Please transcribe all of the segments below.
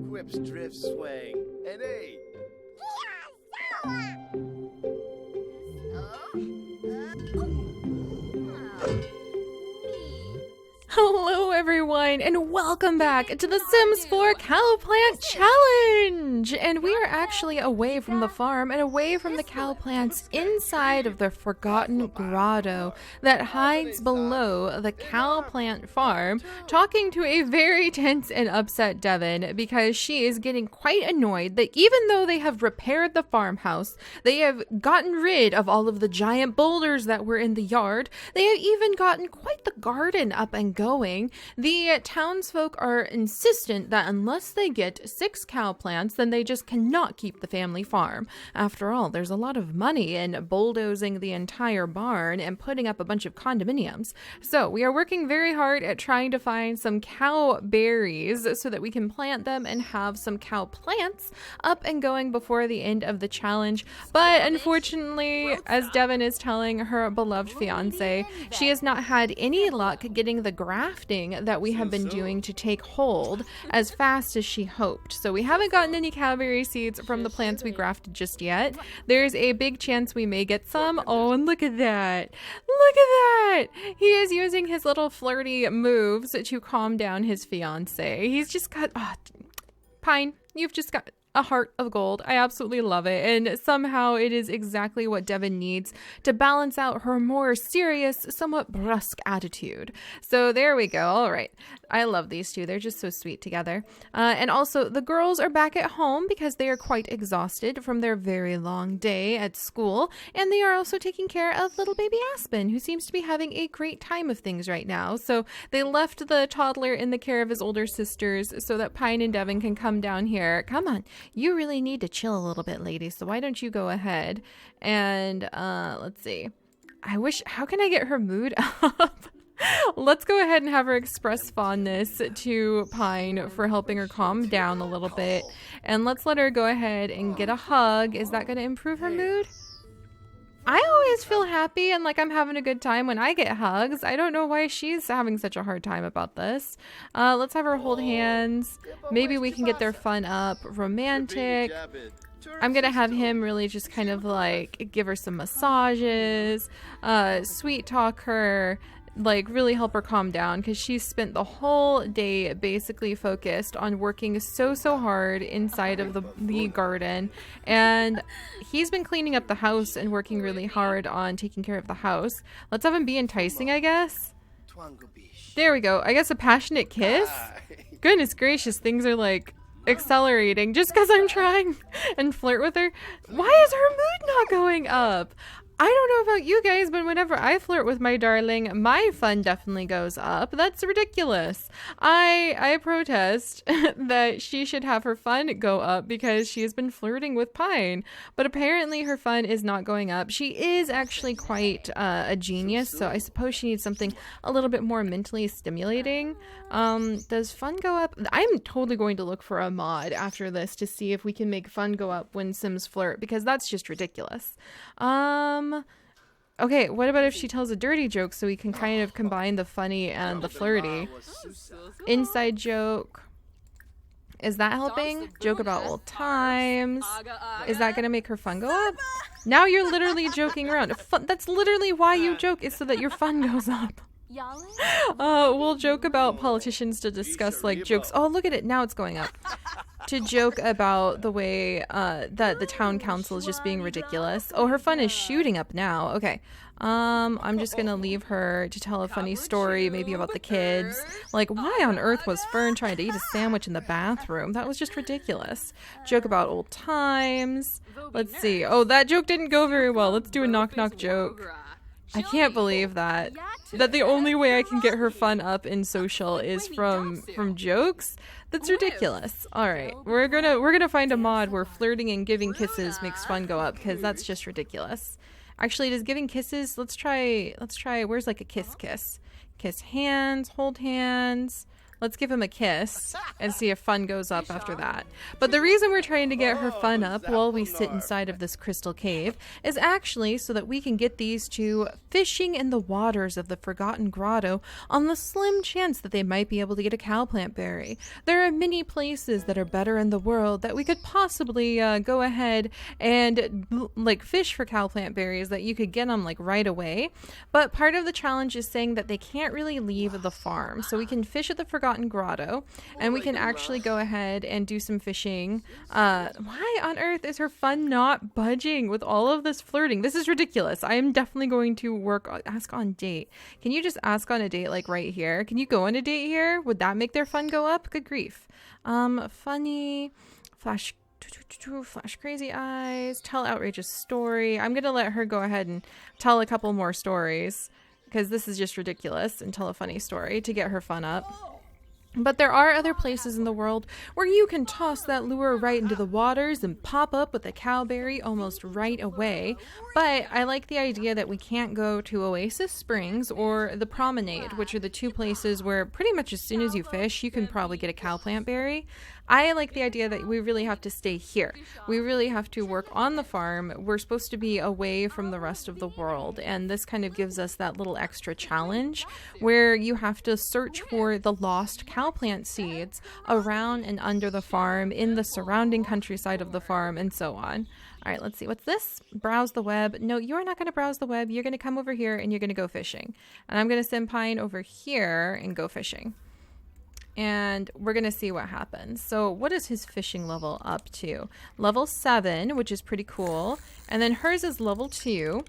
Quips drift swing. And hey. Hello everyone, and welcome back to the Sims 4 Cowplant Challenge! And we are actually away from the farm and away from the cowplants inside of the forgotten grotto that hides below the cowplant farm, talking to a very tense and upset Devin because she is getting quite annoyed that even though they have repaired the farmhouse, they have gotten rid of all of the giant boulders that were in the yard, they have even gotten quite the garden up and going. The townsfolk are insistent that unless they get 6 cow plants, then they just cannot keep the family farm. After all, there's a lot of money in bulldozing the entire barn and putting up a bunch of condominiums. So we are working very hard at trying to find some cow berries so that we can plant them and have some cow plants up and going before the end of the challenge. But unfortunately, as Devin is telling her beloved fiance, she has not had any luck getting the grafting that we have been doing to take hold as fast as she hoped. So we haven't gotten any cowberry seeds from the plants we grafted just yet. There's a big chance we may get some. Oh, and look at that. Look at that. He is using his little flirty moves to calm down his fiance. He's just got, Pine, you've just got a heart of gold. I absolutely love it. And somehow it is exactly what Devin needs to balance out her more serious, somewhat brusque attitude. So there we go. All right. I love these two. They're just so sweet together. And also the girls are back at home because they are quite exhausted from their very long day at school. And they are also taking care of little baby Aspen, who seems to be having a great time of things right now. So they left the toddler in the care of his older sisters so that Pine and Devin can come down here. Come on. You really need to chill a little bit, ladies. So why don't you go ahead and let's see. How can I get her mood up? Let's go ahead and have her express fondness to Pine for helping her calm down a little bit. And let's let her go ahead and get a hug. Is that going to improve her mood? I always feel happy and like I'm having a good time when I get hugs. I don't know why she's having such a hard time about this. Let's have her hold hands. Maybe we can get their fun up. Romantic. I'm going to have him really just kind of like give her some massages, sweet talk her, like really help her calm down because she's spent the whole day basically focused on working so hard inside of the garden, and he's been cleaning up the house and working really hard on taking care of the house. Let's have him be enticing, I guess. There we go. I guess a passionate kiss. Goodness gracious, things are like accelerating just because I'm trying and flirt with her. Why is her mood not going up? I don't know about you guys, but whenever I flirt with my darling, my fun definitely goes up. That's ridiculous. I protest that she should have her fun go up because she has been flirting with Pine. But apparently her fun is not going up. She is actually quite a genius, so I suppose she needs something a little bit more mentally stimulating. Does fun go up? I'm totally going to look for a mod after this to see if we can make fun go up when Sims flirt, because that's just ridiculous. Okay, what about if she tells a dirty joke so we can kind of combine the funny and the flirty? Inside joke. Is that helping? Joke about old times. Is that going to make her fun go up? Now you're literally joking around. That's literally why you joke, is so that your fun goes up. We'll joke about politicians to discuss like jokes. Oh, look at it. Now it's going up. To joke about the way that the town council is just being ridiculous. Oh, her fun is shooting up now. Okay. I'm just gonna leave her to tell a funny story, maybe about the kids. Like, why on earth was Fern trying to eat a sandwich in the bathroom? That was just ridiculous. Joke about old times. Let's see. Oh, that joke didn't go very well. Let's do a knock-knock joke. I can't believe that the only way I can get her fun up in social is from jokes. That's ridiculous. All right, we're gonna find a mod where flirting and giving kisses makes fun go up, because that's just ridiculous. Actually, does giving kisses? Let's try. Where's like a kiss? Kiss hands, hold hands. Let's give him a kiss and see if fun goes up after that. But the reason we're trying to get her fun up while we sit inside of this crystal cave is actually so that we can get these two fishing in the waters of the Forgotten Grotto on the slim chance that they might be able to get a cowplant berry. There are many places that are better in the world that we could possibly go ahead and like fish for cowplant berries that you could get them like right away. But part of the challenge is saying that they can't really leave the farm. So we can fish at the Forgotten Grotto, and we can actually go ahead and do some fishing. Why on earth is her fun not budging with all of this flirting? This is ridiculous. I am definitely going to ask on date. Can you just ask on a date like right here? Can you go on a date here? Would that make their fun go up? Good grief. Funny, flash crazy eyes, tell outrageous story. I'm gonna let her go ahead and tell a couple more stories because this is just ridiculous, and tell a funny story to get her fun up. But there are other places in the world where you can toss that lure right into the waters and pop up with a cowberry almost right away. But I like the idea that we can't go to Oasis Springs or the Promenade, which are the two places where pretty much as soon as you fish, you can probably get a cowplant berry. I like the idea that we really have to stay here. We really have to work on the farm. We're supposed to be away from the rest of the world. And this kind of gives us that little extra challenge where you have to search for the lost cowplant seeds around and under the farm, in the surrounding countryside of the farm, and so on. All right, let's see. What's this? Browse the web. No, you're not going to browse the web. You're going to come over here and you're going to go fishing. And I'm going to send Pine over here and go fishing. And we're going to see what happens. So what is his fishing level up to? Level 7, which is pretty cool. And then hers is level 2.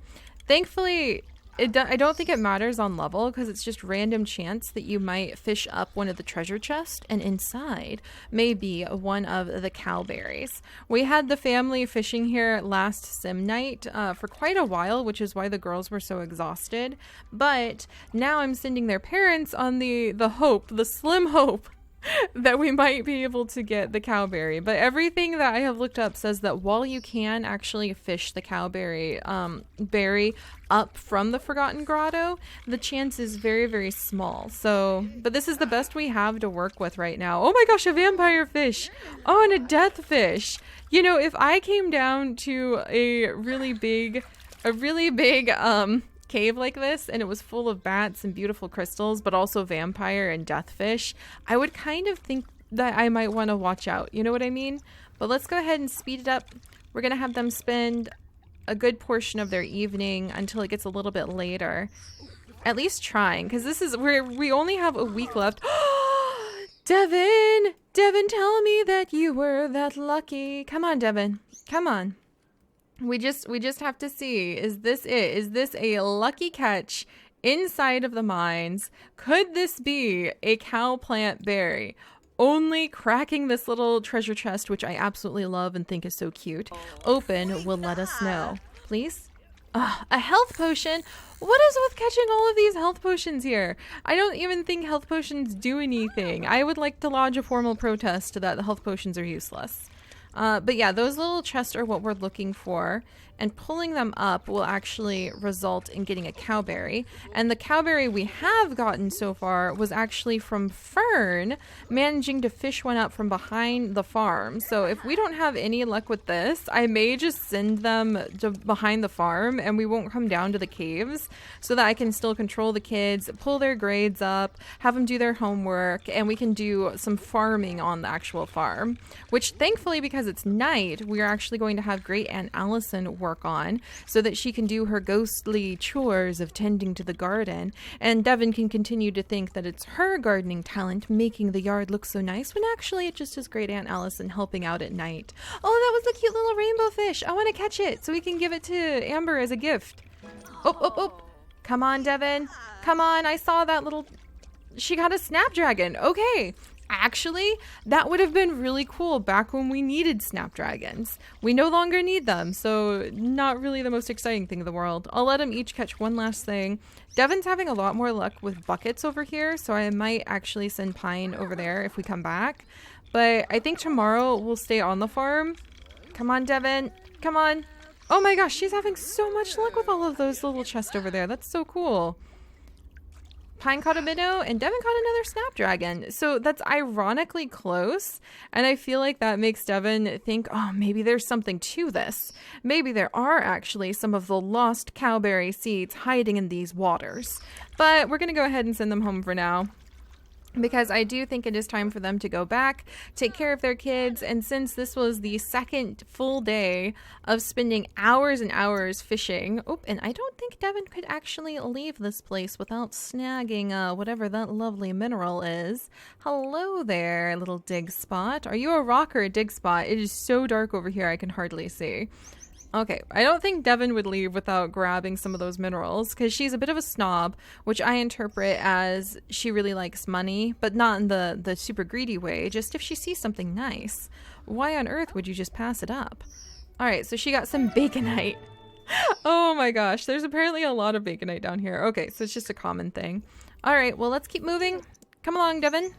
Thankfully, I don't think it matters on level because it's just random chance that you might fish up one of the treasure chests and inside may be one of the cowberries. We had the family fishing here last sim night for quite a while, which is why the girls were so exhausted. But now I'm sending their parents on the slim hope that we might be able to get the cowberry. But everything that I have looked up says that while you can actually fish the cowberry berry up from the Forgotten Grotto, the chance is very, very small. So, but this is the best we have to work with right now. Oh my gosh, a vampire fish. Oh, and a death fish. You know, if I came down to a really big cave like this and it was full of bats and beautiful crystals, but also vampire and deathfish, I would kind of think that I might want to watch out. You know what I mean? But let's go ahead and speed it up. We're going to have them spend a good portion of their evening until it gets a little bit later. At least trying, because this is where we only have a week left. Devin, tell me that you were that lucky. Come on, Devin. Come on. We just have to see, is this it? Is this a lucky catch inside of the mines? Could this be a cowplant berry? Only cracking this little treasure chest, which I absolutely love and think is so cute, open will let us know. Please? A health potion? What is with catching all of these health potions here? I don't even think health potions do anything. I would like to lodge a formal protest that the health potions are useless. But yeah, those little chests are what we're looking for, and pulling them up will actually result in getting a cowberry. And the cowberry we have gotten so far was actually from Fern managing to fish one up from behind the farm. So if we don't have any luck with this, I may just send them to behind the farm and we won't come down to the caves, so that I can still control the kids, pull their grades up, have them do their homework, and we can do some farming on the actual farm, which thankfully, because it's night, we are actually going to have great Aunt Allison work on so that she can do her ghostly chores of tending to the garden, and Devin can continue to think that it's her gardening talent making the yard look so nice, when actually it just is great Aunt Allison helping out at night. Oh, that was a cute little rainbow fish. I want to catch it so we can give it to Amber as a gift. Oh. Come on, Devin. Come on. I saw that little... She got a snapdragon. Okay. Actually, that would have been really cool back when we needed snapdragons. We no longer need them, so not really the most exciting thing in the world. I'll let them each catch one last thing. Devin's having a lot more luck with buckets over here, so I might actually send Pine over there if we come back. But I think tomorrow we'll stay on the farm. Come on, Devin. Come on. Oh my gosh, she's having so much luck with all of those little chests over there. That's so cool. Pine caught a minnow, and Devin caught another snapdragon. So that's ironically close, and I feel like that makes Devin think, oh, maybe there's something to this. Maybe there are actually some of the lost cowberry seeds hiding in these waters. But we're going to go ahead and send them home for now, because I do think it is time for them to go back, take care of their kids, and since this was the second full day of spending hours and hours fishing, and I don't think Devin could actually leave this place without snagging whatever that lovely mineral is. Hello there, little dig spot. Are you a rock or a dig spot? It is so dark over here I can hardly see. Okay, I don't think Devin would leave without grabbing some of those minerals because she's a bit of a snob, which I interpret as she really likes money, but not in the super greedy way, just if she sees something nice. Why on earth would you just pass it up? All right, so she got some baconite. Oh my gosh, there's apparently a lot of baconite down here. Okay, so it's just a common thing. All right, well, let's keep moving. Come along, Devin.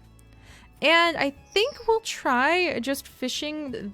And I think we'll try just fishing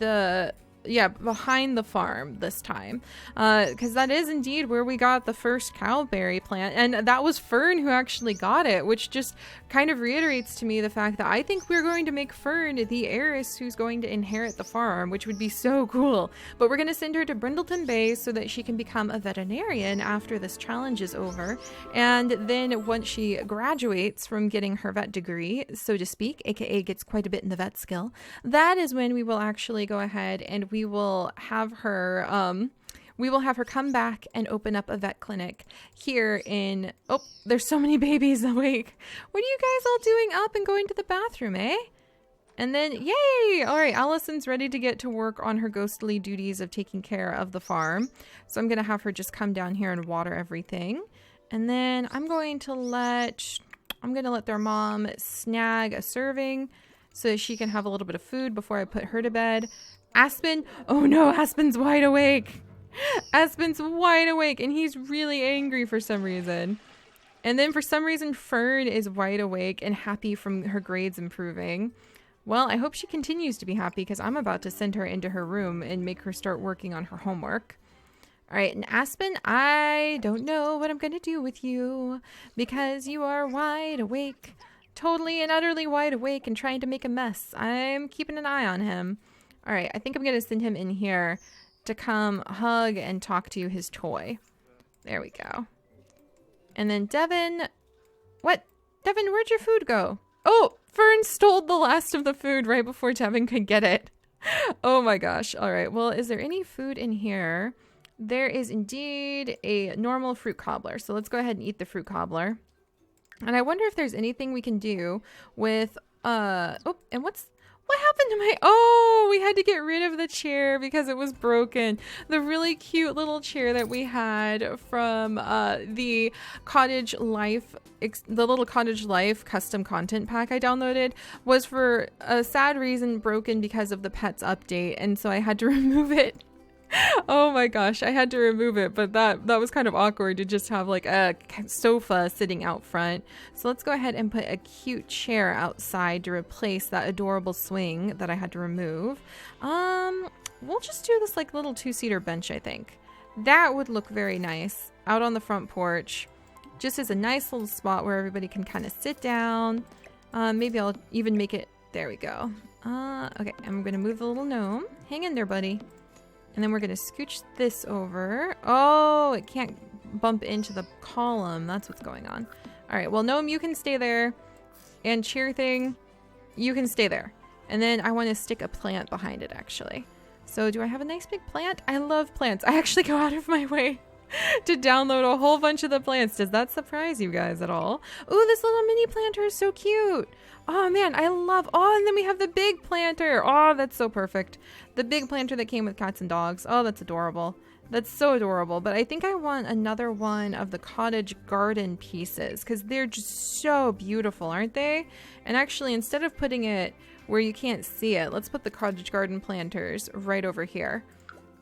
behind the farm this time, because that is indeed where we got the first cowberry plant, and that was Fern who actually got it, which just kind of reiterates to me the fact that I think we're going to make Fern the heiress who's going to inherit the farm, which would be so cool. But we're going to send her to Brindleton Bay so that she can become a veterinarian after this challenge is over, and then once she graduates from getting her vet degree, so to speak, aka gets quite a bit in the vet skill, that is when we will actually go ahead and we will have her come back and open up a vet clinic here in, there's so many babies awake. What are you guys all doing up and going to the bathroom, eh? And then, yay! All right, Allison's ready to get to work on her ghostly duties of taking care of the farm. So I'm going to have her just come down here and water everything. And then I'm going to let their mom snag a serving so that she can have a little bit of food before I put her to bed. Aspen, oh no, Aspen's wide awake. Aspen's wide awake and he's really angry for some reason. And then for some reason, Fern is wide awake and happy from her grades improving. Well, I hope she continues to be happy because I'm about to send her into her room and make her start working on her homework. All right, and Aspen, I don't know what I'm going to do with you because you are wide awake. Totally and utterly wide awake and trying to make a mess. I'm keeping an eye on him. All right, I think I'm going to send him in here to come hug and talk to his toy. There we go. And then Devin, Devin, where'd your food go? Oh, Fern stole the last of the food right before Devin could get it. Oh my gosh. All right, well, is there any food in here? There is indeed a normal fruit cobbler. So let's go ahead and eat the fruit cobbler. And I wonder if there's anything we can do with, and what happened to we had to get rid of the chair because it was broken. The really cute little chair that we had from the little Cottage Life custom content pack I downloaded was for a sad reason broken because of the Pets update. And so I had to remove it. Oh my gosh, I had to remove it, but that was kind of awkward to just have like a sofa sitting out front. So let's go ahead and put a cute chair outside to replace that adorable swing that I had to remove. We'll just do this like little two-seater bench, I think. That would look very nice out on the front porch, just as a nice little spot where everybody can kind of sit down. Maybe I'll even make it, there we go. Okay, I'm gonna move the little gnome. Hang in there, buddy. And then we're going to scooch this over. Oh, it can't bump into the column. That's what's going on. All right. Well, Gnome, you can stay there. And Cheer Thing, you can stay there. And then I want to stick a plant behind it, actually. So do I have a nice big plant? I love plants. I actually go out of my way to download a whole bunch of the plants. Does that surprise you guys at all? Ooh, this little mini planter is so cute. Oh man, I love, and then we have the big planter. Oh, that's so perfect. The big planter that came with cats and dogs. Oh, that's adorable. That's so adorable. But I think I want another one of the cottage garden pieces because they're just so beautiful, aren't they? And actually, instead of putting it where you can't see it, let's put the cottage garden planters right over here.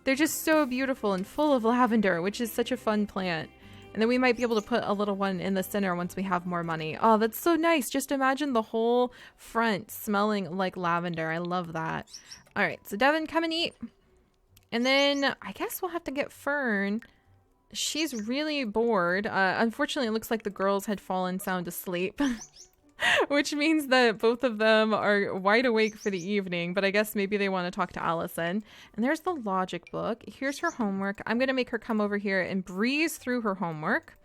They're just so beautiful and full of lavender, which is such a fun plant. And then we might be able to put a little one in the center once we have more money. Oh, that's so nice. Just imagine the whole front smelling like lavender. I love that. All right, so Devin, come and eat. And then I guess we'll have to get Fern she's really bored. Unfortunately, it looks like the girls had fallen sound asleep. Which means that both of them are wide awake for the evening, but I guess maybe they want to talk to Allison. And there's the logic book. Here's her homework. I'm going to make her come over here and breeze through her homework.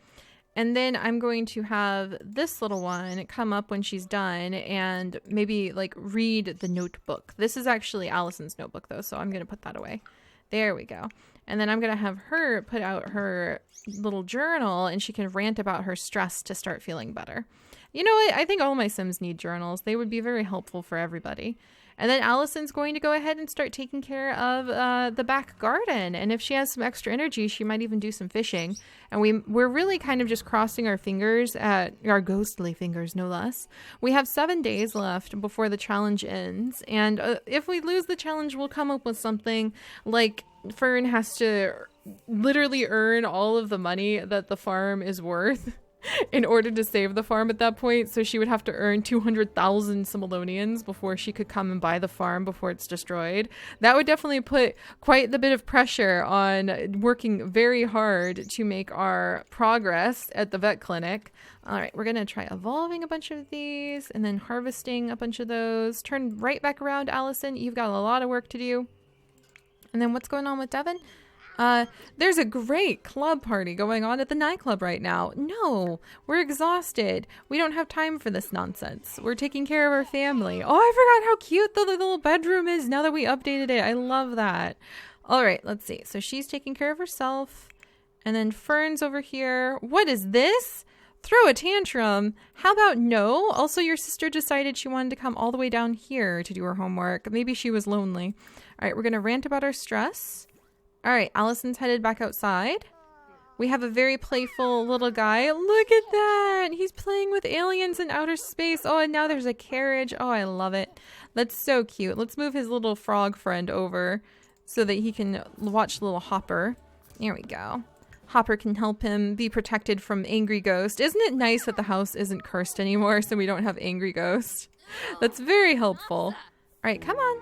And then I'm going to have this little one come up when she's done and maybe like read the notebook. This is actually Allison's notebook though, so I'm going to put that away. There we go. And then I'm going to have her put out her little journal and she can rant about her stress to start feeling better. You know what? I think all my Sims need journals. They would be very helpful for everybody. And then Allison's going to go ahead and start taking care of the back garden. And if she has some extra energy, she might even do some fishing. And we're really kind of just crossing our fingers, our ghostly fingers, no less. We have 7 days left before the challenge ends. And if we lose the challenge, we'll come up with something like Fern has to literally earn all of the money that the farm is worth in order to save the farm at that point. So she would have to earn 200,000 simoleons before she could come and buy the farm before it's destroyed. That would definitely put quite the bit of pressure on working very hard to make our progress at the vet clinic. All right, we're going to try evolving a bunch of these and then harvesting a bunch of those. Turn right back around, Allison. You've got a lot of work to do. And then what's going on with Devin? There's a great club party going on at the nightclub right now. No, we're exhausted. We don't have time for this nonsense. We're taking care of our family. Oh, I forgot how cute the little bedroom is now that we updated it. I love that. All right, let's see. So she's taking care of herself. And then Fern's over here. What is this? Throw a tantrum. How about no? Also, your sister decided she wanted to come all the way down here to do her homework. Maybe she was lonely. All right, we're going to rant about our stress. All right, Allison's headed back outside. We have a very playful little guy. Look at that. He's playing with aliens in outer space. Oh, and now there's a carriage. Oh, I love it. That's so cute. Let's move his little frog friend over so that he can watch little Hopper. There we go. Hopper can help him be protected from angry ghosts. Isn't it nice that the house isn't cursed anymore so we don't have angry ghosts? That's very helpful. All right, come on.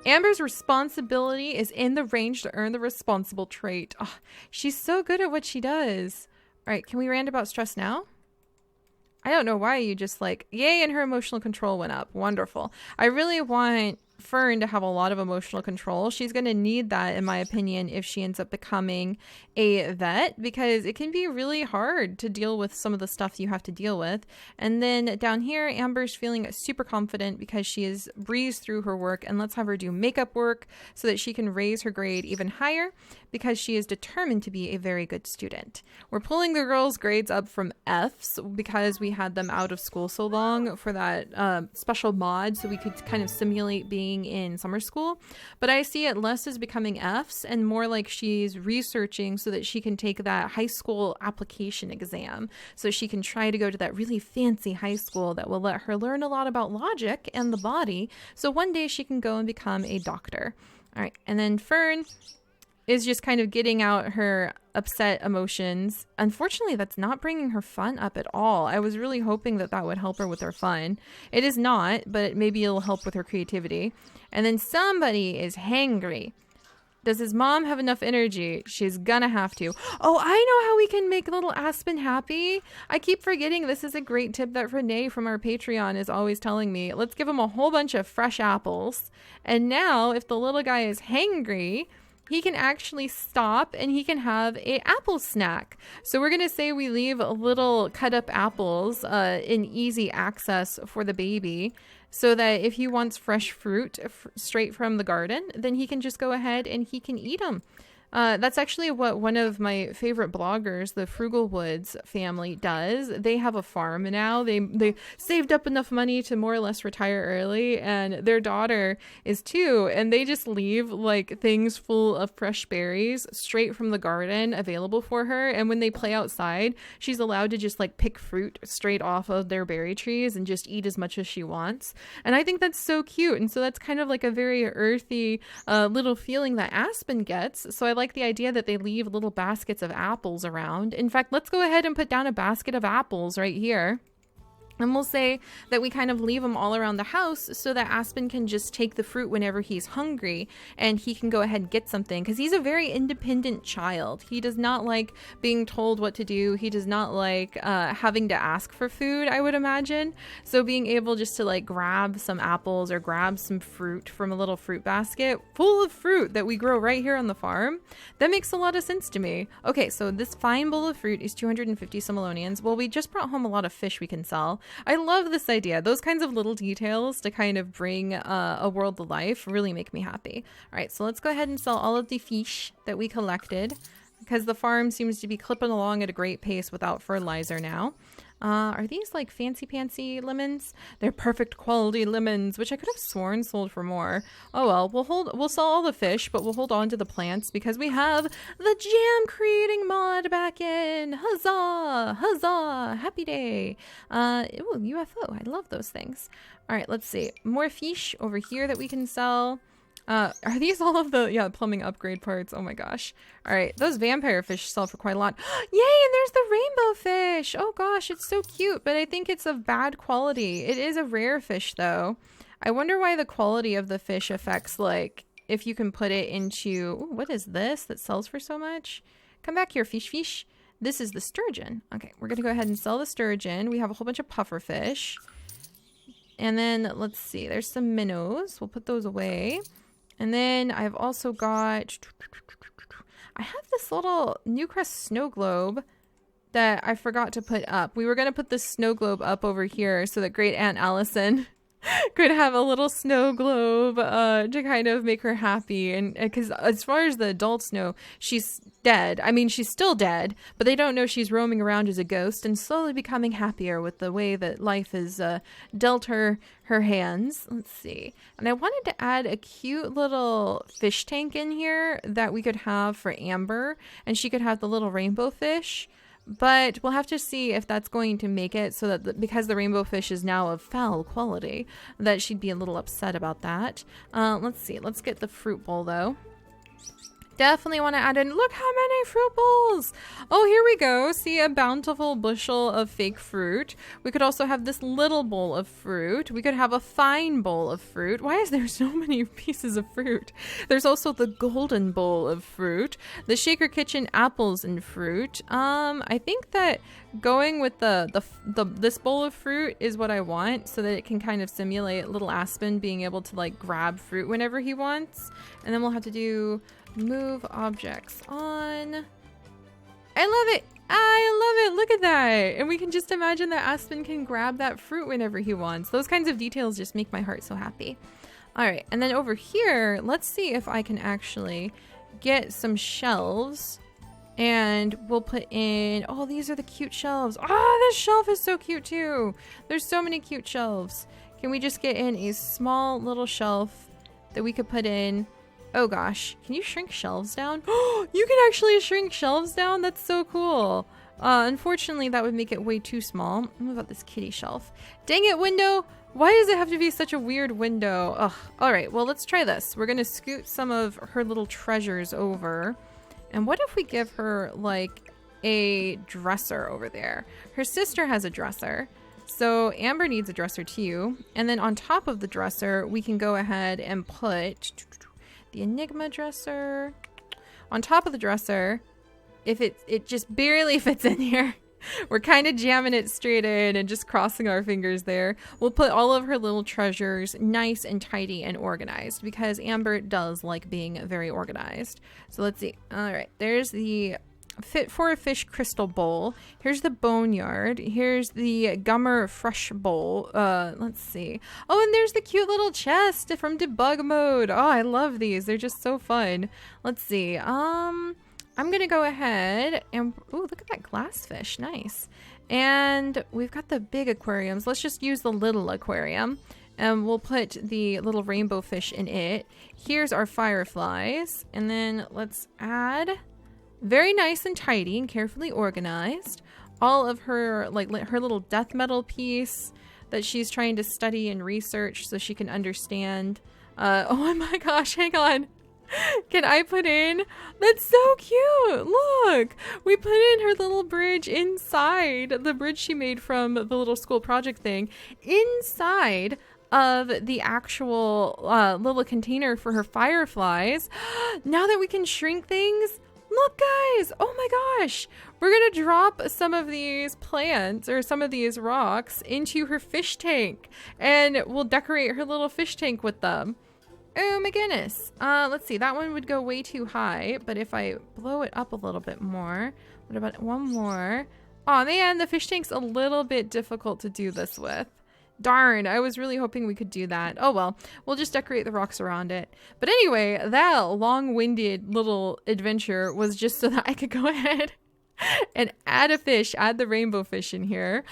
Amber's responsibility is in the range to earn the responsible trait. Oh, she's so good at what she does. All right, can we rant about stress now? I don't know why you just like, yay, and her emotional control went up. Wonderful. I really want Fern to have a lot of emotional control. She's going to need that, in my opinion, if she ends up becoming a vet, because it can be really hard to deal with some of the stuff you have to deal with. And then down here, Amber's feeling super confident because she has breezed through her work, and let's have her do makeup work so that she can raise her grade even higher because she is determined to be a very good student. We're pulling the girls' grades up from Fs because we had them out of school so long for that special mod so we could kind of simulate being in summer school. But I see it less as becoming Fs and more like she's researching so that she can take that high school application exam so she can try to go to that really fancy high school that will let her learn a lot about logic and the body so one day she can go and become a doctor. All right, and then Fern is just kind of getting out her upset emotions. Unfortunately, that's not bringing her fun up at all. I was really hoping that that would help her with her fun. It is not, but maybe it'll help with her creativity. And then somebody is hangry. Does his mom have enough energy? She's gonna have to. Oh, I know how we can make little Aspen happy. I keep forgetting this is a great tip that Renee from our Patreon is always telling me. Let's give him a whole bunch of fresh apples. And now, if the little guy is hangry, he can actually stop and he can have a apple snack. So we're going to say we leave little cut up apples in easy access for the baby so that if he wants fresh fruit straight from the garden, then he can just go ahead and he can eat them. That's actually what one of my favorite bloggers, the Frugal Woods family, does. They have a farm now. They saved up enough money to more or less retire early, and their daughter is too. And they just leave like things full of fresh berries straight from the garden available for her. And when they play outside, she's allowed to just like pick fruit straight off of their berry trees and just eat as much as she wants. And I think that's so cute. And so that's kind of like a very earthy little feeling that Aspen gets. So I like the idea that they leave little baskets of apples around. In fact, let's go ahead and put down a basket of apples right here. And we'll say that we kind of leave him all around the house so that Aspen can just take the fruit whenever he's hungry and he can go ahead and get something, because he's a very independent child. He does not like being told what to do. He does not like having to ask for food, I would imagine. So being able just to like grab some apples or grab some fruit from a little fruit basket full of fruit that we grow right here on the farm, that makes a lot of sense to me. Okay, so this fine bowl of fruit is 250 simoleons. Well, we just brought home a lot of fish we can sell. I love this idea. Those kinds of little details to kind of bring a world to life really make me happy. All right, so let's go ahead and sell all of the fish that we collected, because the farm seems to be clipping along at a great pace without fertilizer now. Are these like fancy lemons? They're perfect quality lemons, which I could have sworn sold for more. Oh well, we'll sell all the fish, but we'll hold on to the plants because we have the jam creating mod back in. Huzzah! Huzzah! Happy day. Ooh, UFO. I love those things. All right, let's see. More fish over here that we can sell. Are these all of the, plumbing upgrade parts? Oh my gosh. All right, those vampire fish sell for quite a lot. Yay, and there's the rainbow fish. Oh gosh, it's so cute, but I think it's of bad quality. It is a rare fish though. I wonder why the quality of the fish affects, like, if you can put it into, ooh, what is this that sells for so much? Come back here, fish. This is the sturgeon. Okay, we're gonna go ahead and sell the sturgeon. We have a whole bunch of puffer fish. And then let's see, there's some minnows. We'll put those away. And then I've also got, I have this little Newcrest snow globe that I forgot to put up. We were going to put this snow globe up over here so that Great Aunt Allison could have a little snow globe to kind of make her happy. And because as far as the adults know, she's dead. I mean, she's still dead, but they don't know she's roaming around as a ghost and slowly becoming happier with the way that life has dealt her hands. Let's see. And I wanted to add a cute little fish tank in here that we could have for Amber, and she could have the little rainbow fish. But we'll have to see if that's going to make it so that because the rainbow fish is now of foul quality, that she'd be a little upset about that. Let's see. Let's get the fruit bowl though. Definitely want to add in, look how many fruit bowls. Oh, here we go. See, a bountiful bushel of fake fruit. We could also have this little bowl of fruit. We could have a fine bowl of fruit. Why is there so many pieces of fruit? There's also the golden bowl of fruit, the Shaker Kitchen apples and fruit. I think that going with this bowl of fruit is what I want, so that it can kind of simulate little Aspen being able to like grab fruit whenever he wants. And then we'll have to do move objects on. I love it. I love it. Look at that. And we can just imagine that Aspen can grab that fruit whenever he wants. Those kinds of details just make my heart so happy. All right. And then over here, let's see if I can actually get some shelves, and we'll put in, oh, these are the cute shelves. Oh, this shelf is so cute too. There's so many cute shelves. Can we just get in a small little shelf that we could put in? Oh gosh, can you shrink shelves down? Oh, you can actually shrink shelves down? That's so cool. Unfortunately, that would make it way too small. What about this kitty shelf? Dang it, window! Why does it have to be such a weird window? Ugh. All right, well, let's try this. We're gonna scoot some of her little treasures over. And what if we give her like a dresser over there? Her sister has a dresser. So Amber needs a dresser too. And then on top of the dresser, we can go ahead and put the Enigma dresser. On top of the dresser, if it just barely fits in here, we're kind of jamming it straight in and just crossing our fingers there. We'll put all of her little treasures nice and tidy and organized, because Amber does like being very organized. So let's see. All right, there's the fit for a fish crystal bowl. Here's the boneyard. Here's the gummer fresh bowl. Let's see. Oh, and there's the cute little chest from debug mode. Oh, I love these. They're just so fun. Let's see. I'm gonna go ahead and, ooh, look at that glass fish. Nice. And we've got the big aquariums. Let's just use the little aquarium, and we'll put the little rainbow fish in it. Here's our fireflies. And then let's add, very nice and tidy and carefully organized, all of her, like her little death metal piece that she's trying to study and research so she can understand. Oh my gosh, hang on. Can I put in? That's so cute. Look, we put in her little bridge inside the bridge she made from the little school project thing inside of the actual little container for her fireflies. Now that we can shrink things, look guys, oh my gosh, we're gonna drop some of these plants or some of these rocks into her fish tank, and we'll decorate her little fish tank with them. Oh my goodness. Let's see, that one would go way too high, but if I blow it up a little bit more, what about one more? Oh man, the fish tank's a little bit difficult to do this with. Darn, I was really hoping we could do that. Oh well, we'll just decorate the rocks around it. But anyway, that long-winded little adventure was just so that I could go ahead and add a fish, add the rainbow fish in here.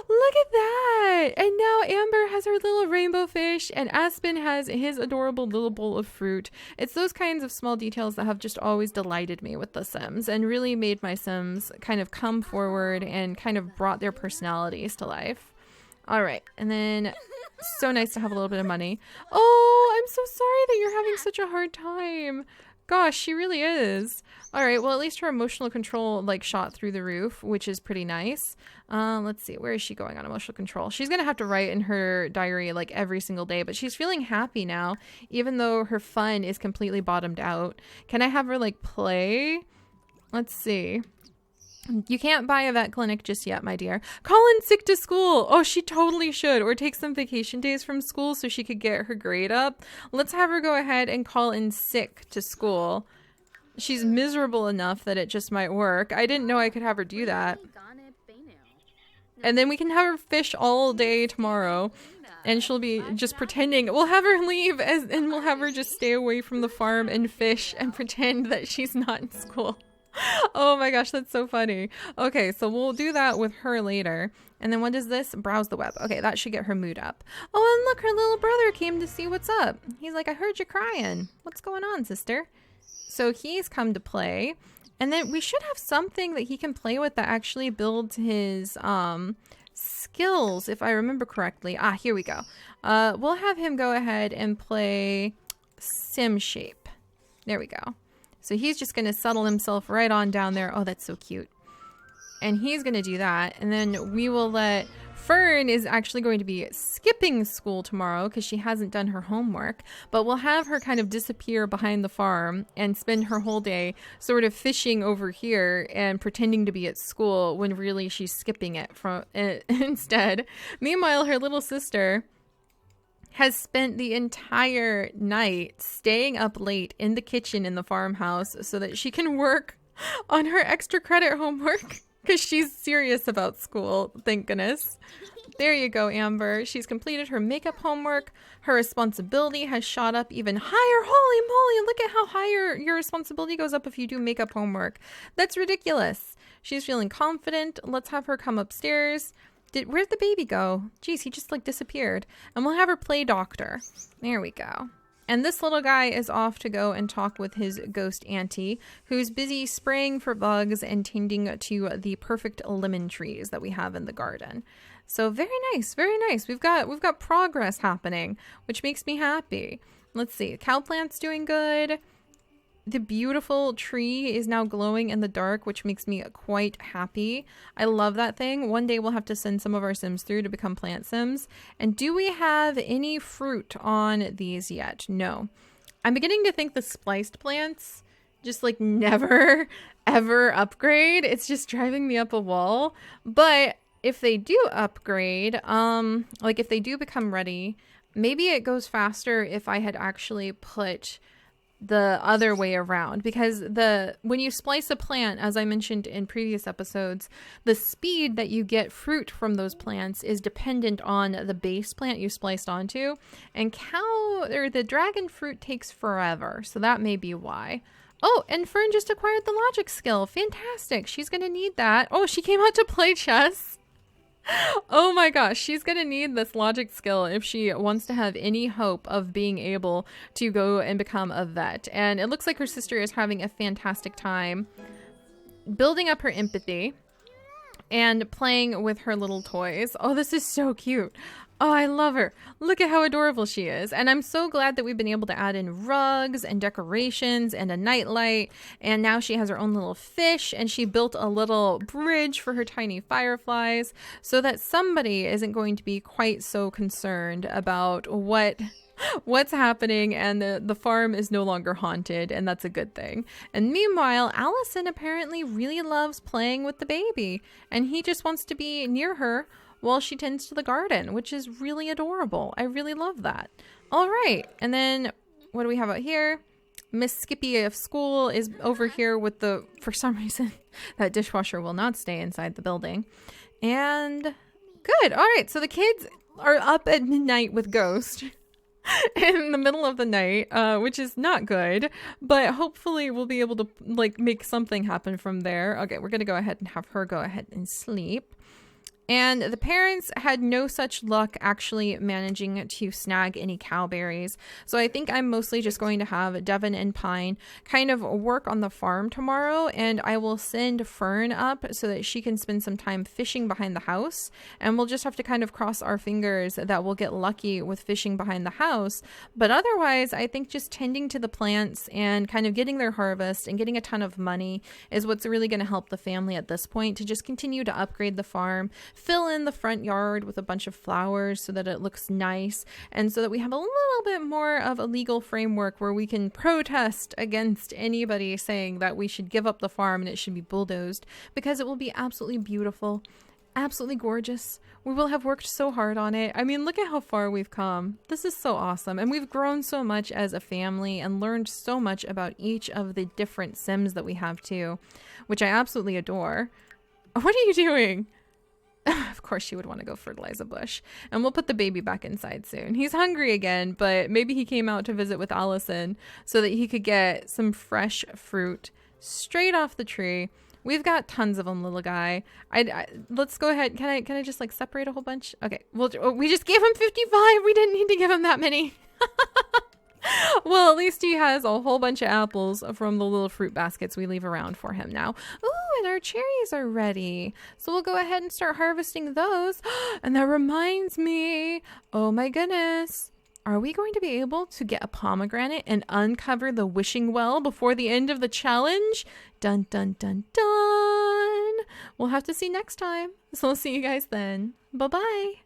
Look at that! And now Amber has her little rainbow fish, and Aspen has his adorable little bowl of fruit. It's those kinds of small details that have just always delighted me with The Sims and really made my Sims kind of come forward and kind of brought their personalities to life. All right, and then so nice to have a little bit of money. Oh, I'm so sorry that you're having such a hard time. Gosh, she really is. All right, well, at least her emotional control like shot through the roof, which is pretty nice. Let's see, where is she going on emotional control? She's gonna have to write in her diary like every single day, but she's feeling happy now, even though her fun is completely bottomed out. Can I have her like play? Let's see. You can't buy a vet clinic just yet, my dear. Call in sick to school. Oh, she totally should. Or take some vacation days from school so she could get her grade up. Let's have her go ahead and call in sick to school. She's miserable enough that it just might work. I didn't know I could have her do that. And then we can have her fish all day tomorrow. And she'll be just pretending. We'll have her leave and we'll have her just stay away from the farm and fish and pretend that she's not in school. Oh my gosh, that's so funny. Okay, so we'll do that with her later. And then what is this? Browse the web. Okay, that should get her mood up. Oh, and look, her little brother came to see what's up. He's like, I heard you crying. What's going on, sister? So he's come to play. And then we should have something that he can play with that actually builds his skills, if I remember correctly. Ah, here we go. We'll have him go ahead and play Sim Shape. There we go. So he's just going to settle himself right on down there. Oh, that's so cute. And he's going to do that. And then we will let... Fern is actually going to be skipping school tomorrow because she hasn't done her homework. But we'll have her kind of disappear behind the farm and spend her whole day sort of fishing over here and pretending to be at school when really she's skipping it from instead. Meanwhile, her little sister has spent the entire night staying up late in the kitchen in the farmhouse so that she can work on her extra credit homework because she's serious about school, thank goodness. There you go, Amber. She's completed her makeup homework. Her responsibility has shot up even higher. Holy moly, look at how higher your responsibility goes up if you do makeup homework. That's ridiculous. She's feeling confident. Let's have her come upstairs. Where'd the baby go? Geez, he just like disappeared. And we'll have her play doctor. There we go. And this little guy is off to go and talk with his ghost auntie, who's busy spraying for bugs and tending to the perfect lemon trees that we have in the garden. So very nice, very nice. We've got progress happening, which makes me happy. Let's see. Cowplant's doing good. The beautiful tree is now glowing in the dark, which makes me quite happy. I love that thing. One day we'll have to send some of our Sims through to become plant Sims. And do we have any fruit on these yet? No. I'm beginning to think the spliced plants just like never, ever upgrade. It's just driving me up a wall. But if they do upgrade, like if they do become ready, maybe it goes faster if I had actually put the other way around, because when you splice a plant, as I mentioned in previous episodes, the speed that you get fruit from those plants is dependent on the base plant you spliced onto, and the dragon fruit takes forever, so that may be why. Oh, and Fern just acquired the logic skill. Fantastic. She's gonna need that. Oh, she came out to play chess. Oh my gosh, she's gonna need this logic skill if she wants to have any hope of being able to go and become a vet. And it looks like her sister is having a fantastic time building up her empathy and playing with her little toys. Oh, this is so cute. Oh, I love her. Look at how adorable she is. And I'm so glad that we've been able to add in rugs and decorations and a nightlight. And now she has her own little fish, and she built a little bridge for her tiny fireflies so that somebody isn't going to be quite so concerned about what's happening, and the farm is no longer haunted, and that's a good thing. And meanwhile, Allison apparently really loves playing with the baby, and he just wants to be near her while she tends to the garden, which is really adorable. I really love that. All right, and then what do we have out here? Miss Skippy of school is over here with for some reason, that dishwasher will not stay inside the building. And good. All right, so the kids are up at midnight with Ghost in the middle of the night, which is not good, but hopefully we'll be able to like make something happen from there. Okay, we're gonna go ahead and have her go ahead and sleep. And the parents had no such luck actually managing to snag any cowberries. So I think I'm mostly just going to have Devin and Pine kind of work on the farm tomorrow. And I will send Fern up so that she can spend some time fishing behind the house. And we'll just have to kind of cross our fingers that we'll get lucky with fishing behind the house. But otherwise, I think just tending to the plants and kind of getting their harvest and getting a ton of money is what's really going to help the family at this point to just continue to upgrade the farm, fill in the front yard with a bunch of flowers so that it looks nice, and so that we have a little bit more of a legal framework where we can protest against anybody saying that we should give up the farm and it should be bulldozed, because it will be absolutely beautiful, absolutely gorgeous. We will have worked so hard on it. I mean, look at how far we've come. This is so awesome. And we've grown so much as a family and learned so much about each of the different Sims that we have too, which I absolutely adore. What are you doing? Of course she would want to go fertilize a bush. And we'll put the baby back inside soon. He's hungry again, but maybe he came out to visit with Allison so that he could get some fresh fruit straight off the tree. We've got tons of them, little guy. Let's go ahead. Can I just like separate a whole bunch? Okay. We just gave him 55. We didn't need to give him that many. Well, at least he has a whole bunch of apples from the little fruit baskets we leave around for him now. Ooh, and our cherries are ready. So we'll go ahead and start harvesting those. And that reminds me, oh my goodness, are we going to be able to get a pomegranate and uncover the wishing well before the end of the challenge? Dun, dun, dun, dun. We'll have to see next time. So we'll see you guys then. Bye-bye.